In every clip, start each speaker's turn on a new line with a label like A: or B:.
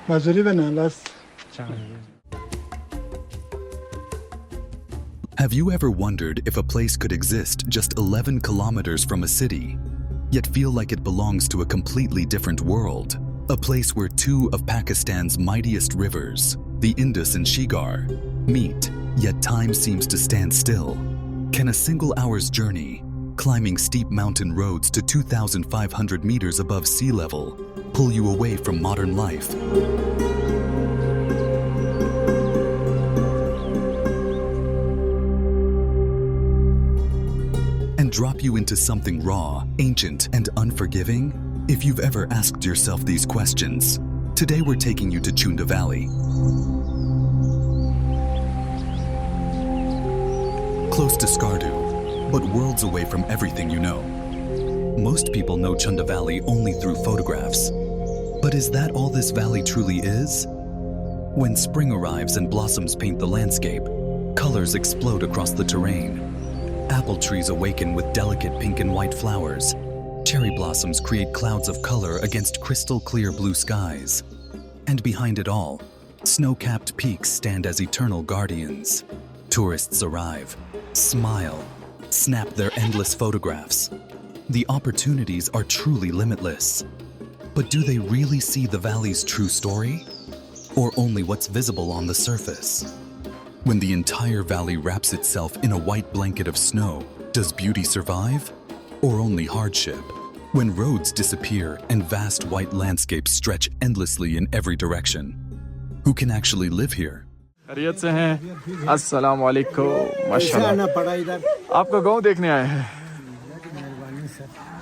A: مزوری به نالاس.
B: Have you ever wondered if a place could exist just 11 kilometers from a city, yet feel like it belongs to a completely different world? A place where two of Pakistan's mightiest rivers, the Indus and Shigar, meet, yet time seems to stand still. Can a single hour's journey, climbing steep mountain roads to 2,500 meters above sea level, pull you away from modern life? And drop you into something raw, ancient, and unforgiving? If you've ever asked yourself these questions, today we're taking you to Chunda Valley. Close to Skardu, but worlds away from everything you know. Most people know Chunda Valley only through photographs. But is that all this valley truly is? When spring arrives and blossoms paint the landscape, colors explode across the terrain. Apple trees awaken with delicate pink and white flowers. Cherry blossoms create clouds of color against crystal clear blue skies. And behind it all, snow-capped peaks stand as eternal guardians. Tourists arrive, smile, snap their endless photographs. The opportunities are truly limitless. But do they really see the valley's true story? Or only what's visible on the surface? When the entire valley wraps itself in a white blanket of snow, does beauty survive? Or only hardship? When roads disappear and vast white landscapes stretch endlessly in every direction, who can actually live here?
C: खैरियत से हैं अस्सलाम वालेकुम माशाल्लाह आपका गांव देखने आए हैं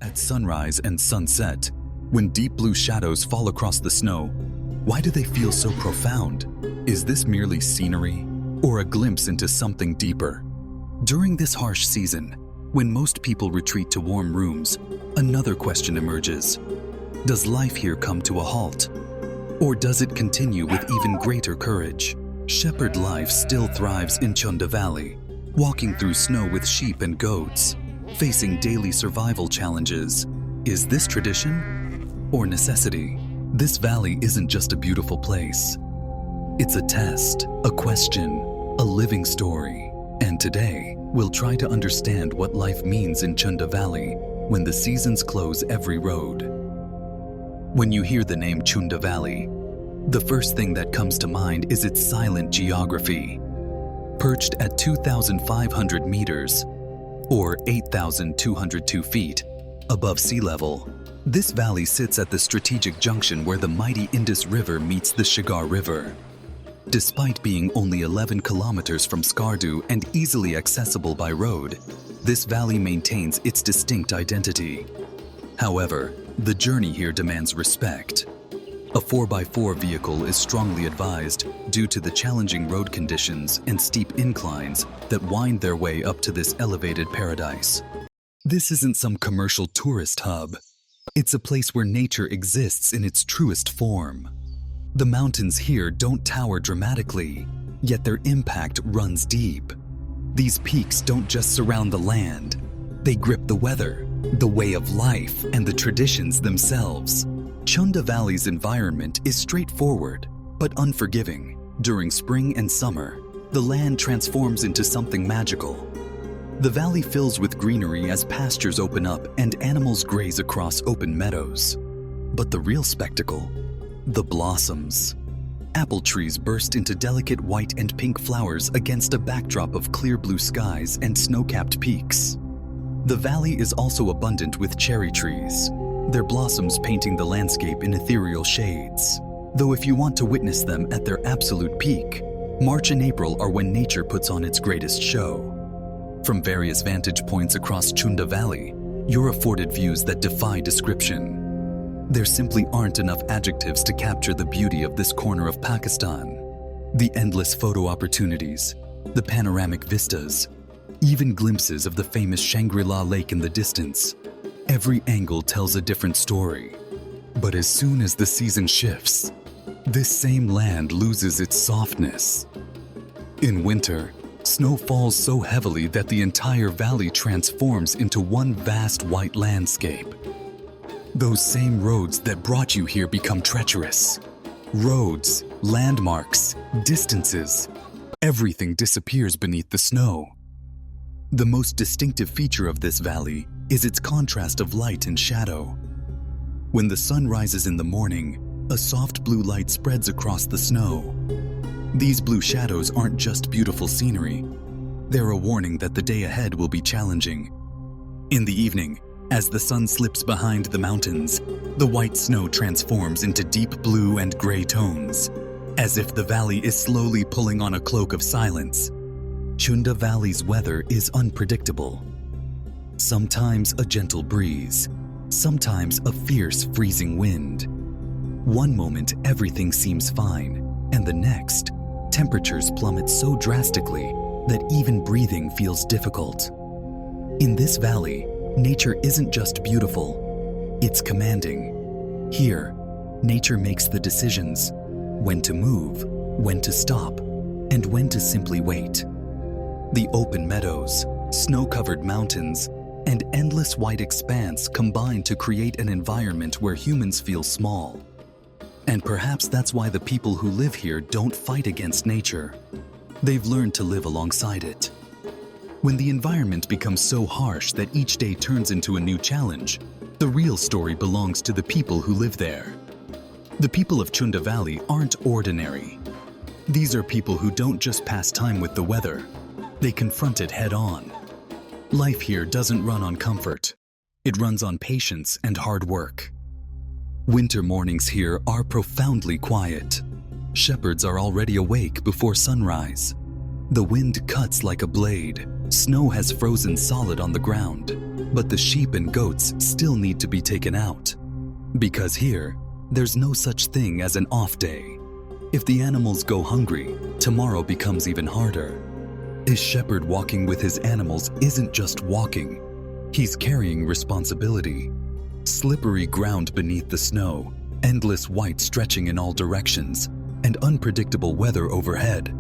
B: At sunrise and sunset, when deep blue shadows fall across the snow, why do they feel so profound? Is this merely scenery or a glimpse into something deeper? During this harsh season, when most people retreat to warm rooms, another question emerges. Does life here come to a halt? Or does it continue with even greater courage? Shepherd life still thrives in Chunda Valley, walking through snow with sheep and goats, facing daily survival challenges. Is this tradition or necessity? This valley isn't just a beautiful place. It's a test, a question, a living story. And today, we'll try to understand what life means in Chunda Valley when the seasons close every road. When you hear the name Chunda Valley, the first thing that comes to mind is its silent geography. Perched at 2,500 meters, or 8,202 feet, above sea level, this valley sits at the strategic junction where the mighty Indus River meets the Shigar River. Despite being only 11 kilometers from Skardu and easily accessible by road, this valley maintains its distinct identity. However, the journey here demands respect. A 4x4 vehicle is strongly advised due to the challenging road conditions and steep inclines that wind their way up to this elevated paradise. This isn't some commercial tourist hub. It's a place where nature exists in its truest form. The mountains here don't tower dramatically, yet their impact runs deep. These peaks don't just surround the land. They grip the weather, the way of life, and the traditions themselves. Chunda Valley's environment is straightforward, but unforgiving. During spring and summer, the land transforms into something magical. The valley fills with greenery as pastures open up and animals graze across open meadows. But the real spectacle? The blossoms. Apple trees burst into delicate white and pink flowers against a backdrop of clear blue skies and snow-capped peaks. The valley is also abundant with cherry trees, their blossoms painting the landscape in ethereal shades. Though if you want to witness them at their absolute peak, March and April are when nature puts on its greatest show. From various vantage points across Chunda Valley, you're afforded views that defy description. There simply aren't enough adjectives to capture the beauty of this corner of Pakistan. The endless photo opportunities, the panoramic vistas, even glimpses of the famous Shangri-La Lake in the distance. Every angle tells a different story. But as soon as the season shifts, this same land loses its softness. In winter, snow falls so heavily that the entire valley transforms into one vast white landscape. Those same roads that brought you here become treacherous. Roads, landmarks, distances, everything disappears beneath the snow. The most distinctive feature of this valley is its contrast of light and shadow. When the sun rises in the morning, a soft blue light spreads across the snow. These blue shadows aren't just beautiful scenery. They're a warning that the day ahead will be challenging. In the evening, as the sun slips behind the mountains, the white snow transforms into deep blue and gray tones, as if the valley is slowly pulling on a cloak of silence. Chunda Valley's weather is unpredictable. Sometimes a gentle breeze, sometimes a fierce freezing wind. One moment everything seems fine, and the next, temperatures plummet so drastically that even breathing feels difficult. In this valley, nature isn't just beautiful, it's commanding. Here, nature makes the decisions: when to move, when to stop, and when to simply wait. The open meadows, snow-covered mountains, and endless white expanse combine to create an environment where humans feel small. And perhaps that's why the people who live here don't fight against nature. They've learned to live alongside it. When the environment becomes so harsh that each day turns into a new challenge, the real story belongs to the people who live there. The people of Chunda Valley aren't ordinary. These are people who don't just pass time with the weather. They confront it head-on. Life here doesn't run on comfort. It runs on patience and hard work. Winter mornings here are profoundly quiet. Shepherds are already awake before sunrise. The wind cuts like a blade. Snow has frozen solid on the ground, but the sheep and goats still need to be taken out. Because here, there's no such thing as an off day. If the animals go hungry, tomorrow becomes even harder. A shepherd walking with his animals isn't just walking. He's carrying responsibility. Slippery ground beneath the snow, endless white stretching in all directions, and unpredictable weather overhead.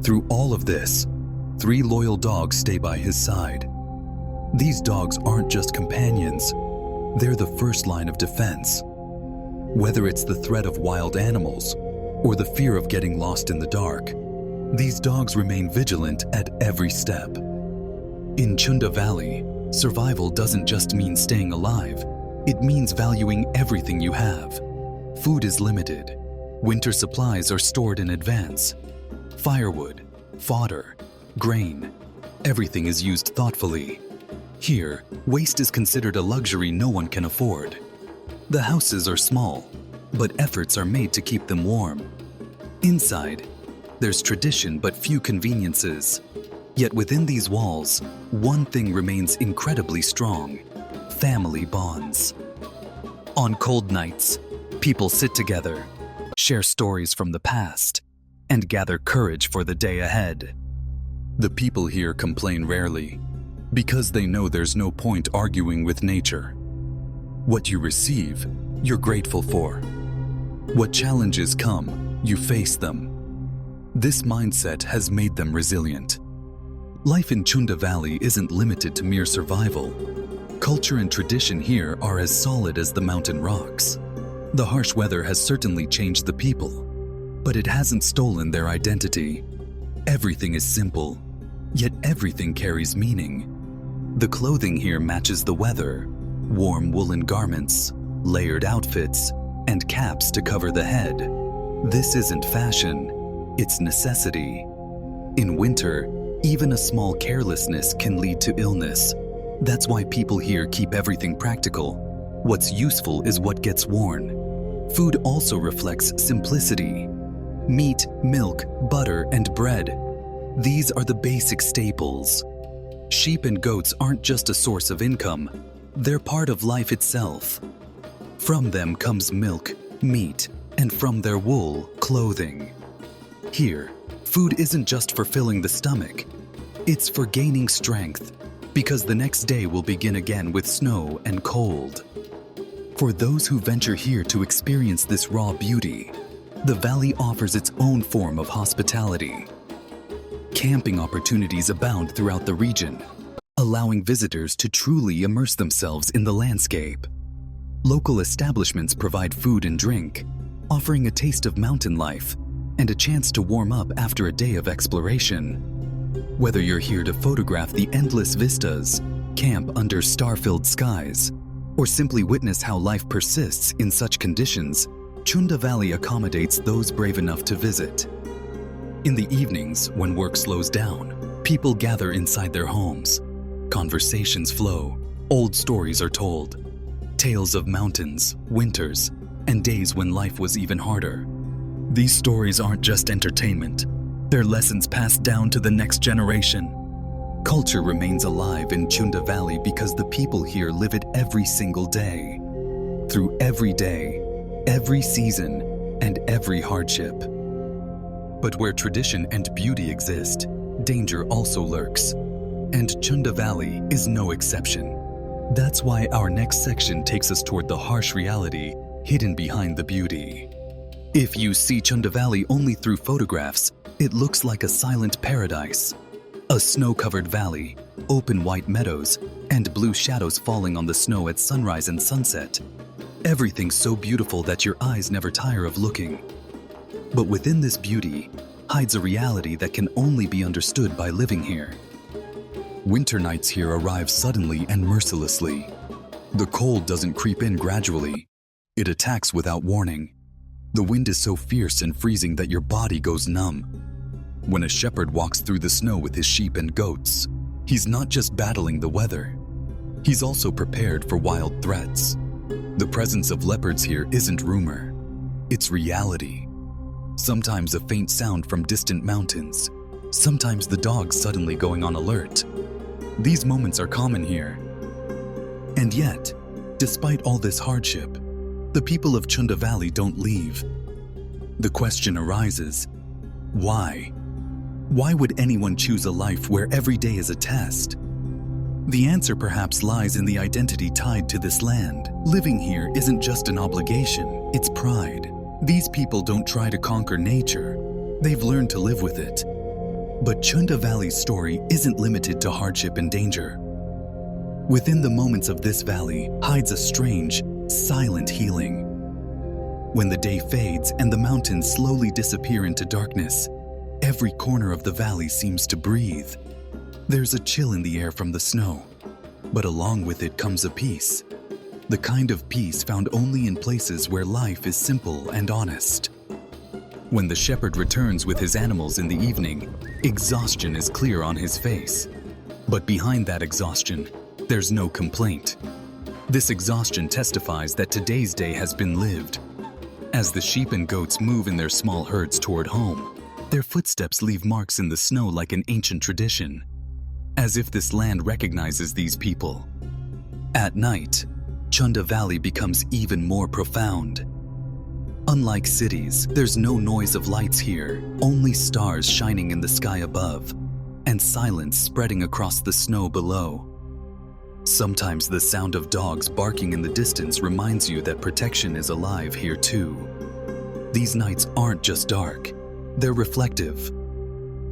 B: Through all of this, 3 loyal dogs stay by his side. These dogs aren't just companions, they're the first line of defense. Whether it's the threat of wild animals or the fear of getting lost in the dark, these dogs remain vigilant at every step. In Chunda Valley, survival doesn't just mean staying alive, it means valuing everything you have. Food is limited. Winter supplies are stored in advance. Firewood, fodder, grain, everything is used thoughtfully. Here, waste is considered a luxury no one can afford. The houses are small, but efforts are made to keep them warm. Inside, there's tradition but few conveniences. Yet within these walls, one thing remains incredibly strong: family bonds. On cold nights, people sit together, share stories from the past, and gather courage for the day ahead. The people here complain rarely, because they know there's no point arguing with nature. What you receive, you're grateful for. What challenges come, you face them. This mindset has made them resilient. Life in Chunda Valley isn't limited to mere survival. Culture and tradition here are as solid as the mountain rocks. The harsh weather has certainly changed the people, but it hasn't stolen their identity. Everything is simple, yet everything carries meaning. The clothing here matches the weather: warm woolen garments, layered outfits, and caps to cover the head. This isn't fashion, it's necessity. In winter, even a small carelessness can lead to illness. That's why people here keep everything practical. What's useful is what gets worn. Food also reflects simplicity. Meat, milk, butter, and bread. These are the basic staples. Sheep and goats aren't just a source of income, they're part of life itself. From them comes milk, meat, and from their wool, clothing. Here, food isn't just for filling the stomach, it's for gaining strength, because the next day will begin again with snow and cold. For those who venture here to experience this raw beauty, the valley offers its own form of hospitality. Camping opportunities abound throughout the region, allowing visitors to truly immerse themselves in the landscape. Local establishments provide food and drink, offering a taste of mountain life and a chance to warm up after a day of exploration. Whether you're here to photograph the endless vistas, camp under star-filled skies, or simply witness how life persists in such conditions, Chunda Valley accommodates those brave enough to visit. In the evenings, when work slows down, people gather inside their homes. Conversations flow, old stories are told. Tales of mountains, winters, and days when life was even harder. These stories aren't just entertainment. They're lessons passed down to the next generation. Culture remains alive in Chunda Valley because the people here live it every single day. Through every day, every season, and every hardship. But where tradition and beauty exist, danger also lurks. And Chunda Valley is no exception. That's why our next section takes us toward the harsh reality hidden behind the beauty. If you see Chunda Valley only through photographs, it looks like a silent paradise. A snow-covered valley, open white meadows, and blue shadows falling on the snow at sunrise and sunset. Everything so beautiful that your eyes never tire of looking. But within this beauty hides a reality that can only be understood by living here. Winter nights here arrive suddenly and mercilessly. The cold doesn't creep in gradually. It attacks without warning. The wind is so fierce and freezing that your body goes numb. When a shepherd walks through the snow with his sheep and goats, he's not just battling the weather. He's also prepared for wild threats. The presence of leopards here isn't rumor. It's reality. Sometimes a faint sound from distant mountains. Sometimes the dogs suddenly going on alert. These moments are common here. And yet, despite all this hardship, the people of Chunda Valley don't leave. The question arises, why? Why would anyone choose a life where every day is a test? The answer perhaps lies in the identity tied to this land. Living here isn't just an obligation, it's pride. These people don't try to conquer nature. They've learned to live with it. But Chunda Valley's story isn't limited to hardship and danger. Within the moments of this valley hides a strange, silent healing. When the day fades and the mountains slowly disappear into darkness, every corner of the valley seems to breathe. There's a chill in the air from the snow, but along with it comes a peace. The kind of peace found only in places where life is simple and honest. When the shepherd returns with his animals in the evening, exhaustion is clear on his face. But behind that exhaustion, there's no complaint. This exhaustion testifies that today's day has been lived. As the sheep and goats move in their small herds toward home, their footsteps leave marks in the snow like an ancient tradition, as if this land recognizes these people. At night, Chunda Valley becomes even more profound. Unlike cities, there's no noise of lights here, only stars shining in the sky above, and silence spreading across the snow below. Sometimes the sound of dogs barking in the distance reminds you that protection is alive here too. These nights aren't just dark, they're reflective.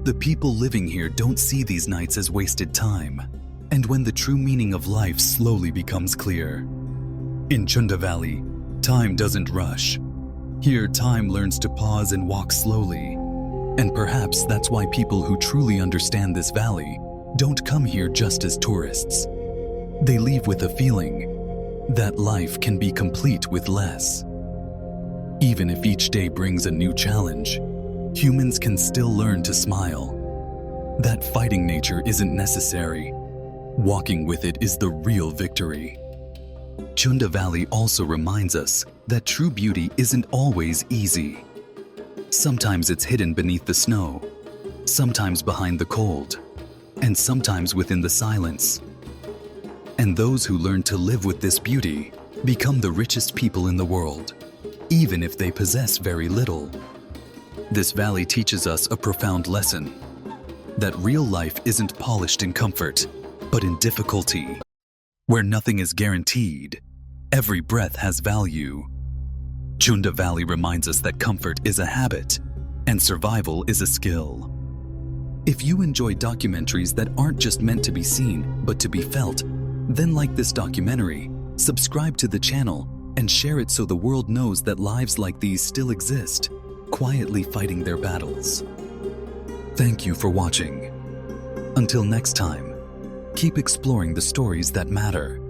B: The people living here don't see these nights as wasted time, and when the true meaning of life slowly becomes clear. In Chunda Valley, time doesn't rush. Here, time learns to pause and walk slowly. And perhaps that's why people who truly understand this valley don't come here just as tourists. They leave with a feeling that life can be complete with less. Even if each day brings a new challenge, humans can still learn to smile. That fighting nature isn't necessary. Walking with it is the real victory. Chunda Valley also reminds us that true beauty isn't always easy. Sometimes it's hidden beneath the snow, sometimes behind the cold, and sometimes within the silence. And those who learn to live with this beauty become the richest people in the world, even if they possess very little. This valley teaches us a profound lesson, that real life isn't polished in comfort, but in difficulty. Where nothing is guaranteed, every breath has value. Chunda Valley reminds us that comfort is a habit and survival is a skill. If you enjoy documentaries that aren't just meant to be seen, but to be felt, then like this documentary, subscribe to the channel, and share it so the world knows that lives like these still exist, quietly fighting their battles. Thank you for watching. Until next time, keep exploring the stories that matter.